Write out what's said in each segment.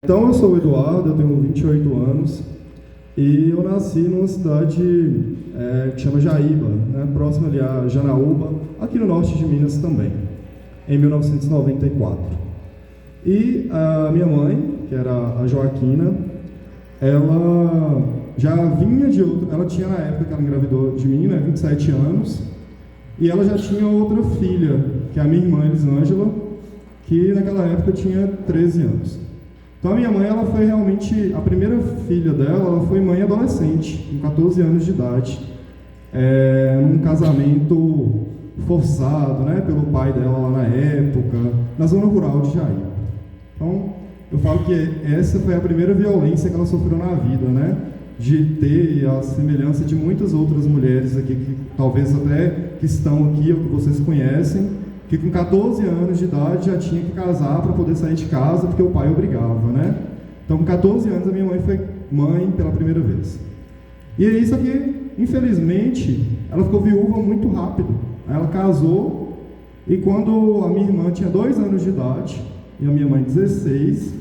Então, eu sou o Eduardo, eu tenho 28 anos e eu nasci numa cidade que chama Jaíba, né, próximo ali a Janaúba, aqui no norte de Minas também, em 1994. E a minha mãe, que era a Joaquina, ela já vinha de outra, ela tinha na época que ela engravidou de mim, né, 27 anos, e ela já tinha outra filha, que é a minha irmã Elisângela, que naquela época tinha 13 anos. Então a minha mãe, ela foi realmente, a primeira filha dela, ela foi mãe adolescente, com 14 anos de idade, num casamento forçado, né, pelo pai dela lá na época, na zona rural de Jaíba. Então, eu falo que essa foi a primeira violência que ela sofreu na vida, né, de ter a semelhança de muitas outras mulheres aqui, que talvez até que estão aqui, ou que vocês conhecem, que com 14 anos de idade já tinha que casar para poder sair de casa, porque o pai obrigava, né? Então, com 14 anos, a minha mãe foi mãe pela primeira vez. E é isso aqui, infelizmente, ela ficou viúva muito rápido. Ela casou, e quando a minha irmã tinha 2 anos de idade, e a minha mãe 16,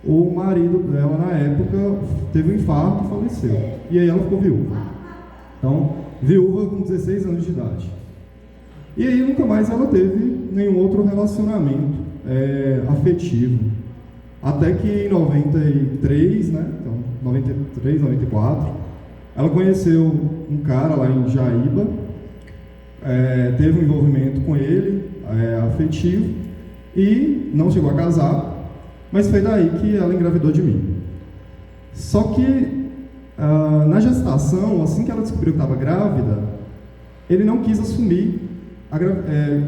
o marido dela, na época, teve um infarto e faleceu. E aí ela ficou viúva. Então, viúva com 16 anos de idade. E aí nunca mais ela teve nenhum outro relacionamento afetivo. Até que em 93, né, então, 93, 94, ela conheceu um cara lá em Jaíba, teve um envolvimento com ele, afetivo, e não chegou a casar, mas foi daí que ela engravidou de mim. Só que na gestação, assim que ela descobriu que estava grávida, ele não quis assumir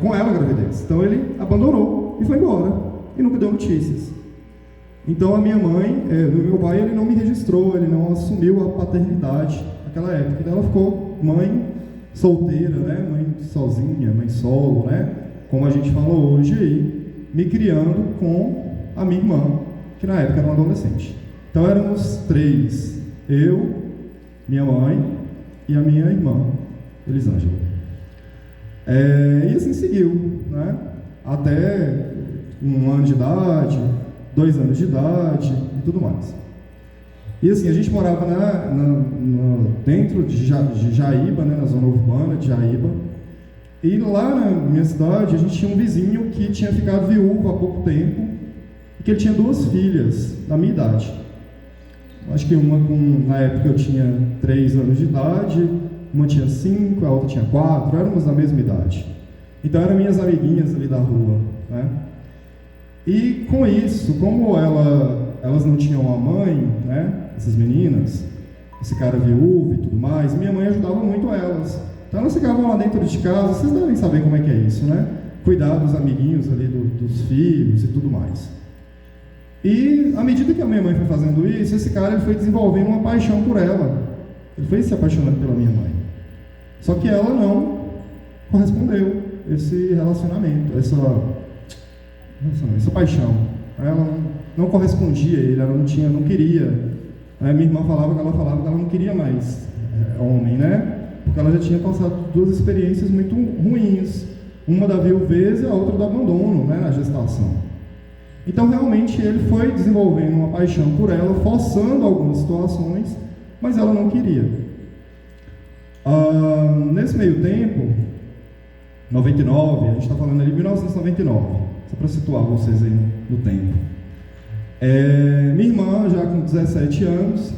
com ela a gravidez. Então ele abandonou e foi embora, e nunca deu notícias. Então a minha mãe, meu pai, ele não me registrou, ele não assumiu a paternidade naquela época. Então ela ficou mãe solteira, né? Mãe sozinha, mãe solo, né? Como a gente fala hoje aí, me criando com a minha irmã, que na época era uma adolescente. Então éramos 3, eu, minha mãe e a minha irmã, Elisângela. E assim seguiu, né? Até 1 ano de idade, 2 anos de idade e tudo mais. E assim, a gente morava dentro de Jaíba, né, na zona urbana de Jaíba. E lá na minha cidade, a gente tinha um vizinho que tinha ficado viúvo há pouco tempo, e que ele tinha 2 filhas da minha idade. Acho que na época eu tinha 3 anos de idade, uma tinha 5, a outra tinha 4, éramos da mesma idade. Então eram minhas amiguinhas ali da rua, né? E com isso, como elas não tinham uma mãe, né, essas meninas, esse cara viúvo e tudo mais, minha mãe ajudava muito elas. Então elas ficavam lá dentro de casa, vocês devem saber como é que é isso, né? Cuidar dos amiguinhos ali, dos filhos e tudo mais. E à medida que a minha mãe foi fazendo isso, esse cara ele foi desenvolvendo uma paixão por ela. Ele foi se apaixonando pela minha mãe. Só que ela não correspondeu esse relacionamento, essa paixão. Ela não correspondia a ele, ela não queria. Minha irmã falava que ela não queria mais homem, né? Porque ela já tinha passado 2 experiências muito ruins. Uma da viuvez e a outra do abandono, né, na gestação. Então realmente ele foi desenvolvendo uma paixão por ela, forçando algumas situações, mas ela não queria. Nesse meio tempo, 99, a gente está falando ali de 1999, só para situar vocês aí no tempo. Minha irmã, já com 17 anos,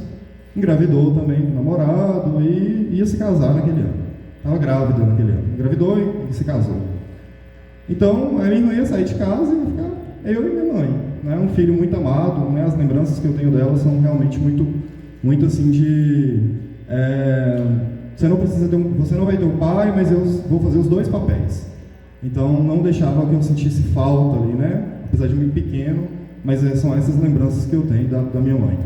engravidou também do namorado e ia se casar naquele ano. Estava grávida naquele ano. Engravidou e se casou. Então, a minha irmã ia sair de casa e ia ficar eu e minha mãe. Né? Um filho muito amado, né? As lembranças que eu tenho dela são realmente muito, muito assim de... Você não vai ter o pai, mas eu vou fazer os 2 papéis. Então, não deixava que eu sentisse falta ali, né? Apesar de muito pequeno, mas são essas lembranças que eu tenho da minha mãe.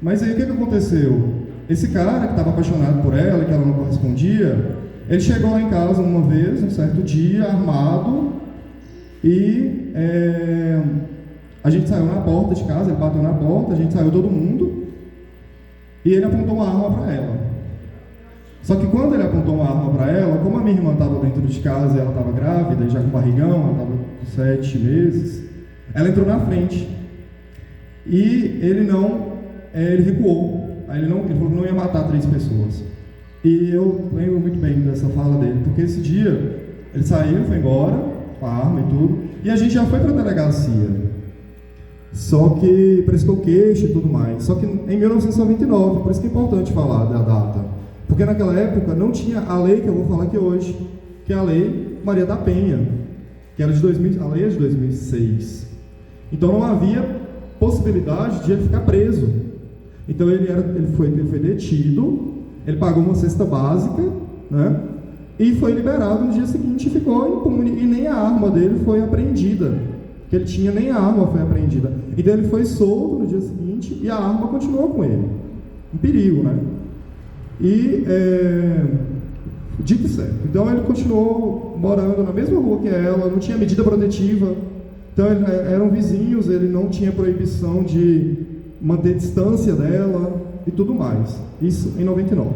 Mas aí o que aconteceu? Esse cara que estava apaixonado por ela, que ela não correspondia, ele chegou lá em casa uma vez, um certo dia, armado, e a gente saiu na porta de casa, ele bateu na porta, a gente saiu todo mundo, e ele apontou uma arma para ela. Só que quando ele apontou uma arma para ela, como a minha irmã estava dentro de casa e ela estava grávida, já com barrigão, ela estava com 7 meses, Ela entrou na frente e ele recuou. Aí ele falou que não ia matar 3 pessoas. E eu lembro muito bem dessa fala dele, porque esse dia ele saiu, foi embora com a arma e tudo, e a gente já foi para a delegacia. Só que prestou queixa e tudo mais. Só que em 1999, por isso que é importante falar da data. Porque naquela época não tinha a lei que eu vou falar aqui hoje, que é a Lei Maria da Penha, que era de 2000, a lei é de 2006. Então não havia possibilidade de ele ficar preso. Então ele foi detido, ele pagou uma cesta básica, né? E foi liberado no dia seguinte e ficou impune. E nem a arma dele foi apreendida. Que ele tinha, nem a arma foi apreendida. Então ele foi solto no dia seguinte e a arma continuou com ele. Um perigo, né? E dito e certo. Então ele continuou morando na mesma rua que ela, não tinha medida protetiva. Então eram vizinhos, ele não tinha proibição de manter distância dela e tudo mais. Isso em 99.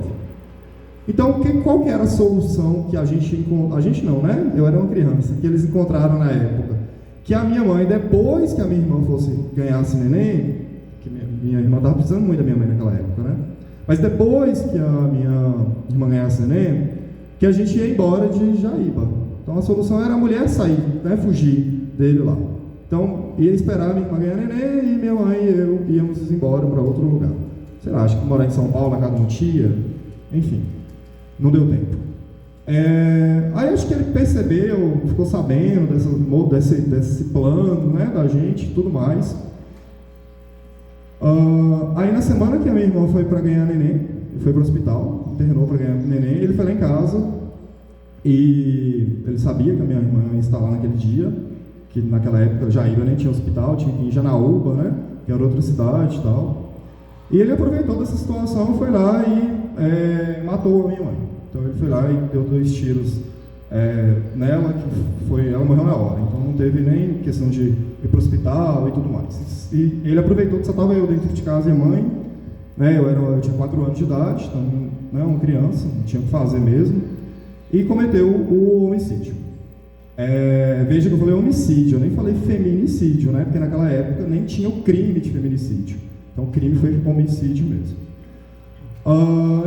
Então qual que era a solução que a gente não, né? Eu era uma criança, que eles encontraram na época. Que a minha mãe, depois que a minha irmã ganhasse neném, que minha irmã estava precisando muito da minha mãe naquela época, né? Mas depois que a minha irmã ganhasse neném, que a gente ia embora de Jaíba. Então a solução era a mulher sair, né? Fugir dele lá. Então ia esperar a minha irmã ganhar neném e minha mãe e eu íamos embora para outro lugar. Sei lá, acho que morar em São Paulo, na casa de uma tia, enfim, não deu tempo. Aí acho que ele percebeu, ficou sabendo desse plano, né, da gente e tudo mais. Aí na semana que a minha irmã foi para ganhar neném, foi para o hospital, internou para ganhar neném, ele foi lá em casa e ele sabia que a minha irmã ia estar lá naquele dia, que naquela época Jaíba nem tinha hospital, tinha que ir em Janaúba, né, que era outra cidade e tal. E ele aproveitou dessa situação, foi lá e matou a minha mãe. Então ele foi lá e deu 2 tiros nela, ela morreu na hora. Então não teve nem questão de ir para o hospital e tudo mais. E ele aproveitou que só estava eu dentro de casa e a mãe, né, eu tinha 4 anos de idade, então, né, uma criança, não tinha o que fazer mesmo, e cometeu o homicídio. Veja que eu falei homicídio, eu nem falei feminicídio, né, porque naquela época nem tinha o crime de feminicídio. Então o crime foi homicídio mesmo.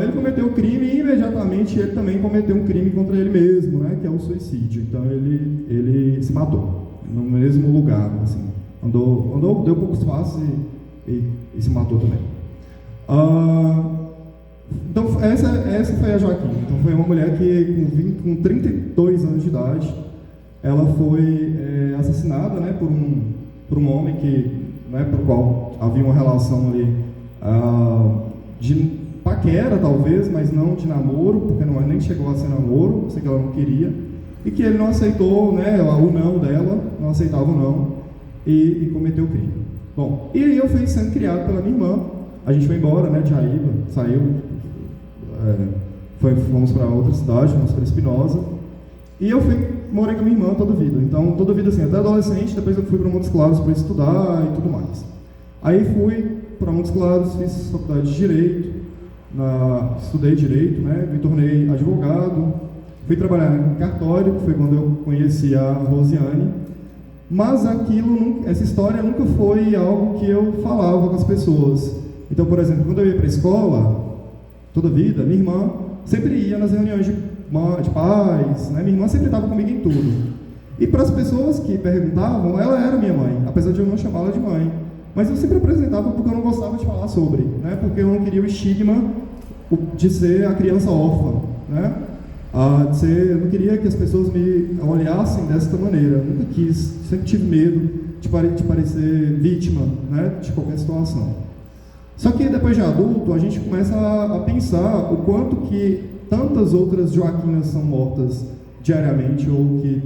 Ele cometeu o crime e imediatamente ele também cometeu um crime contra ele mesmo, né, que é o suicídio. Então ele se matou no mesmo lugar, assim, deu poucos passos e se matou também. Então essa foi a Joaquina. Então foi uma mulher que com 32 anos de idade, ela foi assassinada, né, por um homem por qual havia uma relação ali de paquera, talvez, mas não de namoro, porque nem chegou a ser namoro, sei que ela não queria, e que ele não aceitou, né, o não dela, não aceitava o não, e cometeu o crime. Bom, e aí eu fui sendo criado pela minha irmã, a gente foi embora, né, de Jaíba, saiu, fomos para outra cidade, fomos para Espinosa, e eu morei com a minha irmã toda a vida. Então, toda a vida assim, até adolescente, depois eu fui para Montes Claros para estudar e tudo mais. Aí fui para Montes Claros, fiz faculdade de Direito, estudei Direito, né, me tornei advogado, fui trabalhar em cartório, que foi quando eu conheci a Rosiane, mas essa história nunca foi algo que eu falava com as pessoas. Então, por exemplo, quando eu ia para a escola, toda a vida, minha irmã sempre ia nas reuniões de pais, né? Minha irmã sempre estava comigo em tudo. E para as pessoas que perguntavam, ela era minha mãe, apesar de eu não chamá-la de mãe. Mas eu sempre apresentava porque eu não gostava de falar sobre, né? Porque eu não queria o estigma de ser a criança órfã, né? Eu não queria que as pessoas me olhassem dessa maneira, eu nunca quis, sempre tive medo de parecer vítima, né, de qualquer situação. Só que depois de adulto, a gente começa a pensar o quanto que tantas outras Joaquinas são mortas diariamente ou que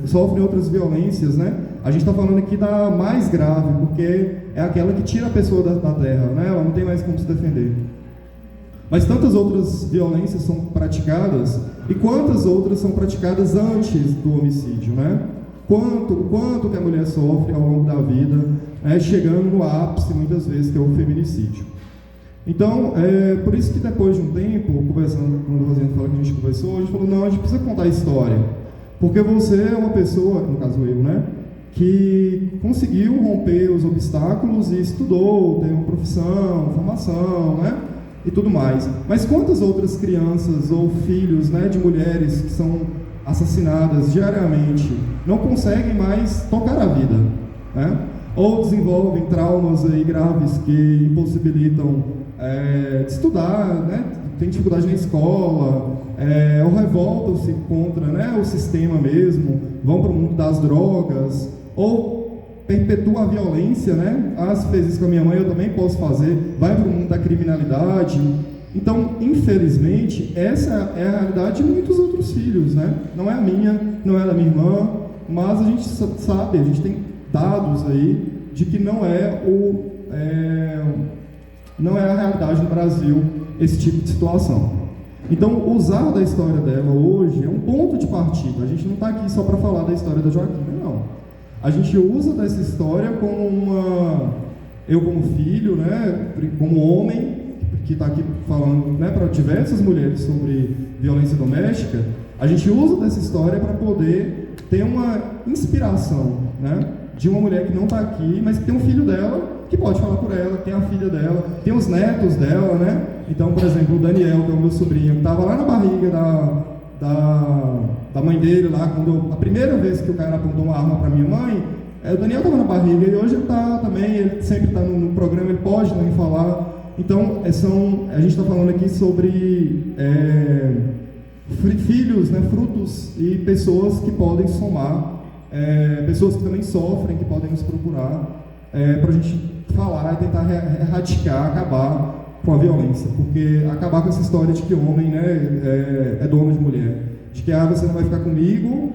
sofrem outras violências, né? A gente está falando aqui da mais grave, porque é aquela que tira a pessoa da terra, né? Ela não tem mais como se defender. Mas tantas outras violências são praticadas, e quantas outras são praticadas antes do homicídio, né? Quanto que a mulher sofre ao longo da vida, chegando no ápice, muitas vezes, que é o feminicídio. Então, por isso que depois de um tempo, conversando, quando o Rosiane falou que a gente conversou, a gente falou, não, a gente precisa contar a história, porque você é uma pessoa, no caso eu, né, que conseguiu romper os obstáculos e estudou, tem uma profissão, formação, né? E tudo mais. Mas quantas outras crianças ou filhos, né, de mulheres que são assassinadas diariamente não conseguem mais tocar a vida, né? Ou desenvolvem traumas aí graves que impossibilitam de estudar, né? Tem dificuldade na escola, ou revoltam-se contra, né, o sistema mesmo, vão para o mundo das drogas, ou perpetua a violência, né? Se fez isso com a minha mãe, eu também posso fazer, vai para o mundo da criminalidade. Então, infelizmente, essa é a realidade de muitos outros filhos, né? Não é a minha, não é a da minha irmã, mas a gente sabe, a gente tem dados aí de que não é a realidade no Brasil esse tipo de situação. Então, usar da história dela hoje é um ponto de partida. A gente não está aqui só para falar da história da Joaquina, não. A gente usa dessa história como eu como filho, né, como homem, que está aqui falando, né, para diversas mulheres sobre violência doméstica, a gente usa dessa história para poder ter uma inspiração, né, de uma mulher que não está aqui, mas que tem um filho dela, que pode falar por ela, tem a filha dela, tem os netos dela, né? Então, por exemplo, o Daniel, que é o meu sobrinho, que estava lá na barriga da mãe dele, lá, a primeira vez que o cara apontou uma arma para minha mãe, o Daniel estava na barriga, e hoje ele está também, ele sempre está no programa, ele pode também falar. Então, a gente está falando aqui sobre filhos, né, frutos e pessoas que podem somar, pessoas que também sofrem, que podem nos procurar, para a gente falar e tentar erradicar, acabar com a violência, porque acabar com essa história de que homem, né, é dono de mulher, de que você não vai ficar comigo,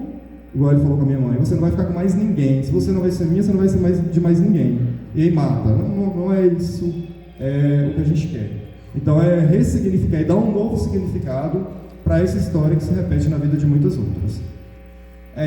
igual ele falou com a minha mãe, você não vai ficar com mais ninguém, se você não vai ser minha, você não vai ser de mais ninguém, e aí mata. Não é isso o que a gente quer. Então é ressignificar e dar um novo significado para essa história que se repete na vida de muitas outras.